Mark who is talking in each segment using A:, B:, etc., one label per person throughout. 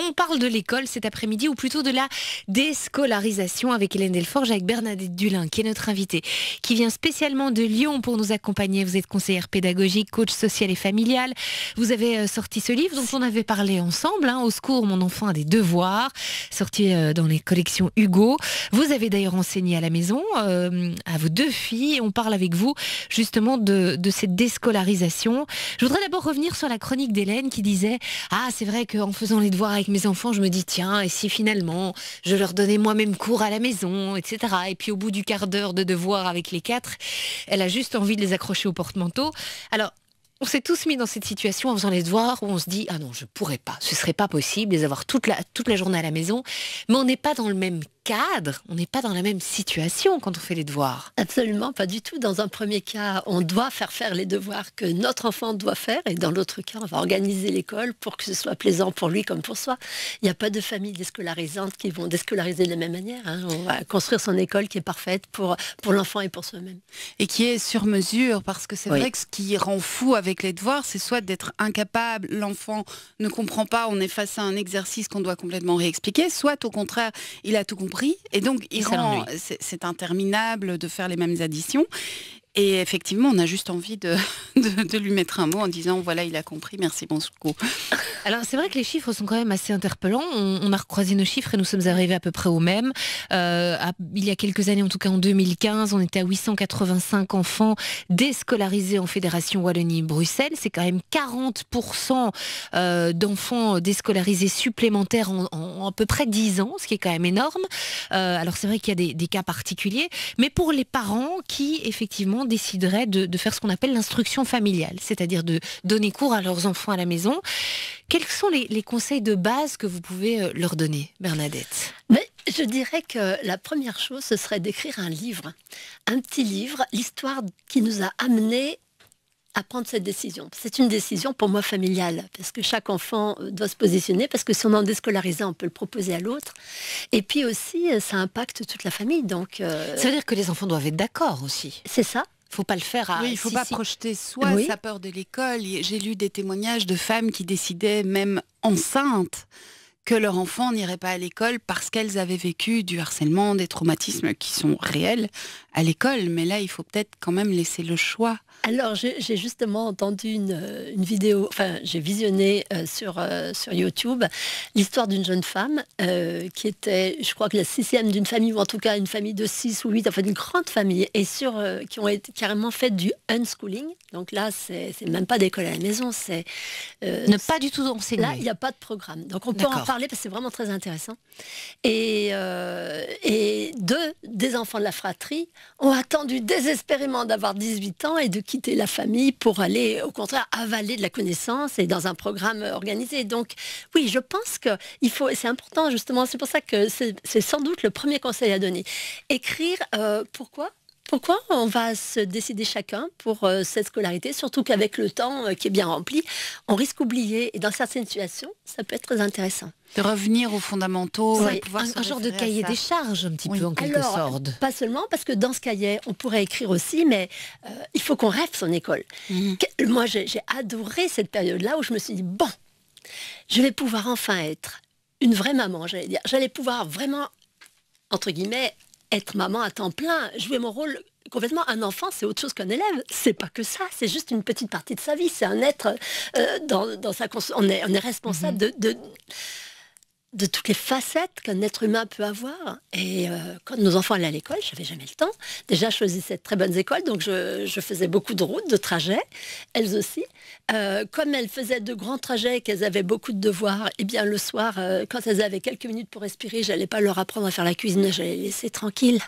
A: On parle de l'école cet après-midi, ou plutôt de la déscolarisation avec Hélène Delforge, avec Bernadette Dulin, qui est notre invitée, qui vient spécialement de Lyon pour nous accompagner. Vous êtes conseillère pédagogique, coach social et familial. Vous avez sorti ce livre dont on avait parlé ensemble, Au secours, mon enfant a des devoirs, sorti dans les collections Hugo. Vous avez d'ailleurs enseigné à la maison à vos deux filles. On parle avec vous justement de cette déscolarisation. Je voudrais d'abord revenir sur la chronique d'Hélène qui disait « Ah, c'est vrai qu'en faisant les devoirs avec mes enfants, je me dis tiens, et si finalement je leur donnais moi-même cours à la maison, etc. » Et puis au bout du quart d'heure de devoirs avec les 4, elle a juste envie de les accrocher au porte-manteau. Alors, on s'est tous mis dans cette situation en faisant les devoirs où on se dit « Ah non, je pourrais pas, ce serait pas possible de les avoir toute la journée à la maison. » Mais on n'est pas dans le même cadre, on n'est pas dans la même situation quand on fait les devoirs.
B: Absolument, pas du tout. Dans un premier cas, on doit faire les devoirs que notre enfant doit faire, et dans l'autre cas, on va organiser l'école pour que ce soit plaisant pour lui comme pour soi. Il n'y a pas de famille déscolarisantes qui vont déscolariser de la même manière. On va construire son école qui est parfaite pour l'enfant et pour soi-même.
C: Et qui est sur mesure, parce que c'est vrai que ce qui rend fou avec les devoirs, c'est soit d'être incapable, l'enfant ne comprend pas, on est face à un exercice qu'on doit complètement réexpliquer, soit au contraire, il a tout compris. Et donc, c'est interminable de faire les mêmes additions. Et effectivement, on a juste envie de lui mettre un mot en disant « Voilà, il a compris, merci, bon secours ».
A: Alors, c'est vrai que les chiffres sont quand même assez interpellants. On a recroisé nos chiffres et nous sommes arrivés à peu près au même. Il y a quelques années, en tout cas en 2015, on était à 885 enfants déscolarisés en Fédération Wallonie-Bruxelles. C'est quand même 40% d'enfants déscolarisés supplémentaires en à peu près 10 ans, ce qui est quand même énorme. Alors, c'est vrai qu'il y a des cas particuliers. Mais pour les parents qui, effectivement, décideraient de faire ce qu'on appelle l'instruction familiale, c'est-à-dire de donner cours à leurs enfants à la maison. Quels sont les conseils de base que vous pouvez leur donner, Bernadette ?
B: Mais je dirais que la première chose, ce serait d'écrire un livre. Un petit livre, l'histoire qui nous a amenés à prendre cette décision. C'est une décision pour moi familiale, parce que chaque enfant doit se positionner, parce que si on en déscolarise un, on peut le proposer à l'autre. Et puis aussi, ça impacte toute la famille. Donc,
A: ça veut dire que les enfants doivent être d'accord aussi.
B: C'est ça.
A: Faut pas le faire à...
C: Oui, il faut pas projeter sa peur de l'école. J'ai lu des témoignages de femmes qui décidaient, même enceintes, que leur enfant n'irait pas à l'école parce qu'elles avaient vécu du harcèlement, des traumatismes qui sont réels à l'école. Mais là, il faut peut-être quand même laisser le choix.
B: Alors, j'ai justement entendu une vidéo, enfin, j'ai visionné sur YouTube l'histoire d'une jeune femme qui était, je crois que la 6e d'une famille, ou en tout cas une famille de 6 ou 8, enfin d'une grande famille, et qui ont été carrément fait du unschooling. Donc là, c'est même pas d'école à la maison, c'est...
A: ne pas du tout enseigner.
B: Là, il n'y a pas de programme. Donc on peut en parler parce que c'est vraiment très intéressant. Et des enfants de la fratrie ont attendu désespérément d'avoir 18 ans et de quitter la famille pour aller, au contraire, avaler de la connaissance et dans un programme organisé. Donc, oui, je pense que c'est important, justement, c'est pour ça que c'est sans doute le premier conseil à donner. Écrire, pourquoi on va se décider chacun pour cette scolarité, surtout qu'avec le temps qui est bien rempli, on risque d'oublier. Et dans certaines situations, ça peut être très intéressant.
C: De revenir aux fondamentaux,
A: pouvoir un genre de cahier des charges, un petit peu en quelque sorte.
B: Pas seulement, parce que dans ce cahier, on pourrait écrire aussi, mais il faut qu'on rêve son école. Moi, j'ai adoré cette période-là où je me suis dit, bon, je vais pouvoir enfin être une vraie maman, j'allais dire. J'allais pouvoir vraiment, entre guillemets, être maman à temps plein, jouer mon rôle complètement. Un enfant, c'est autre chose qu'un élève. C'est pas que ça. C'est juste une petite partie de sa vie. C'est un être dans sa on est responsable de toutes les facettes qu'un être humain peut avoir. Et quand nos enfants allaient à l'école, j'avais jamais le temps. Déjà, je choisissais de très bonnes écoles, donc je faisais beaucoup de routes, de trajets, elles aussi. Comme elles faisaient de grands trajets, qu'elles avaient beaucoup de devoirs, et bien le soir, quand elles avaient quelques minutes pour respirer, j'allais pas leur apprendre à faire la cuisine, j'allais les laisser tranquilles.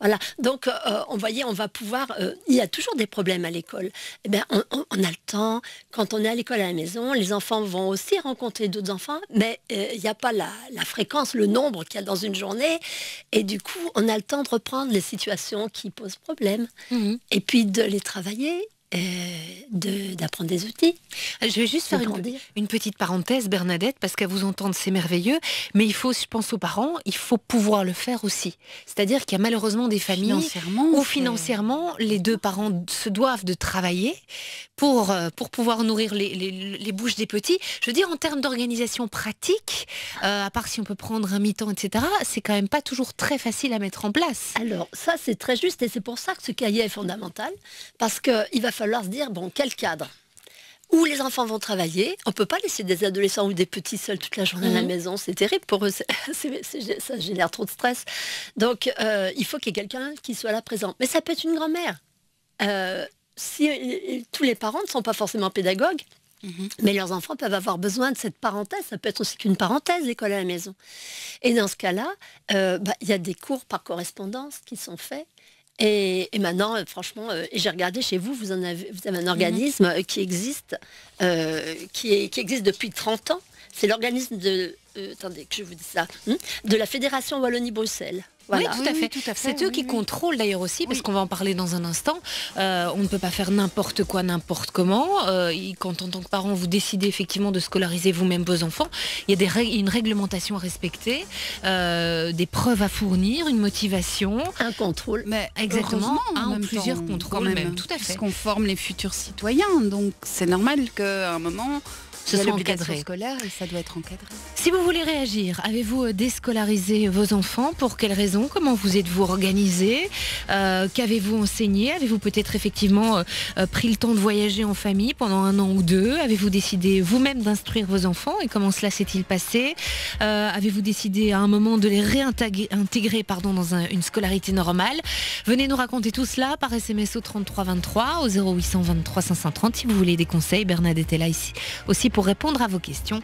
B: Voilà. Donc, on va pouvoir... il y a toujours des problèmes à l'école. Eh bien, on a le temps. Quand on est à l'école à la maison, les enfants vont aussi rencontrer d'autres enfants, mais il n'y a pas la fréquence, le nombre qu'il y a dans une journée. Et du coup, on a le temps de reprendre les situations qui posent problème. Et puis de les travailler d'apprendre des outils.
A: Je vais juste faire une petite parenthèse, Bernadette, parce qu'à vous entendre, c'est merveilleux, mais il faut, je pense aux parents, il faut pouvoir le faire aussi. C'est-à-dire qu'il y a malheureusement des familles où financièrement, les deux parents se doivent de travailler pour pouvoir nourrir les bouches des petits. Je veux dire, en termes d'organisation pratique, à part si on peut prendre un mi-temps, etc., c'est quand même pas toujours très facile à mettre en place.
B: Alors, ça, c'est très juste, et c'est pour ça que ce cahier est fondamental, parce qu'il va falloir se dire, bon, quel cadre où les enfants vont travailler. On ne peut pas laisser des adolescents ou des petits seuls toute la journée à la maison. C'est terrible pour eux. Ça génère trop de stress. Donc, il faut qu'il y ait quelqu'un qui soit là présent. Mais ça peut être une grand-mère. Si tous les parents ne sont pas forcément pédagogues, mais leurs enfants peuvent avoir besoin de cette parenthèse. Ça peut être aussi qu'une parenthèse, l'école à la maison. Et dans ce cas-là, il y a des cours par correspondance qui sont faits. Et maintenant, franchement, j'ai regardé chez vous, vous avez un organisme qui existe depuis 30 ans. C'est l'organisme de, attendez que je vous dise ça, de la Fédération Wallonie-Bruxelles.
A: Voilà. Oui, tout à fait. C'est eux qui contrôlent d'ailleurs aussi, parce qu'on va en parler dans un instant. On ne peut pas faire n'importe quoi, n'importe comment. Quand en tant que parent, vous décidez effectivement de scolariser vous-même vos enfants, il y a une réglementation à respecter, des preuves à fournir, une motivation.
B: Un contrôle.
C: Mais
A: exactement, un ou plusieurs contrôles même. Tout à fait.
C: Parce qu'on forme les futurs citoyens, donc c'est normal qu'à un moment...
A: Ce soit encadré.
C: Scolaire et ça doit être encadré.
A: Si vous voulez réagir, avez-vous déscolarisé vos enfants? Pour quelles raisons? Comment vous êtes-vous organisé? Qu'avez-vous enseigné? Avez-vous peut-être effectivement pris le temps de voyager en famille pendant 1 an ou 2? Avez-vous décidé vous-même d'instruire vos enfants? Et comment cela s'est-il passé? Avez-vous décidé à un moment de les réintégrer dans une scolarité normale? Venez nous raconter tout cela par SMS au 3323, au 0823 530 si vous voulez des conseils. Bernadette est là ici aussi pour répondre à vos questions.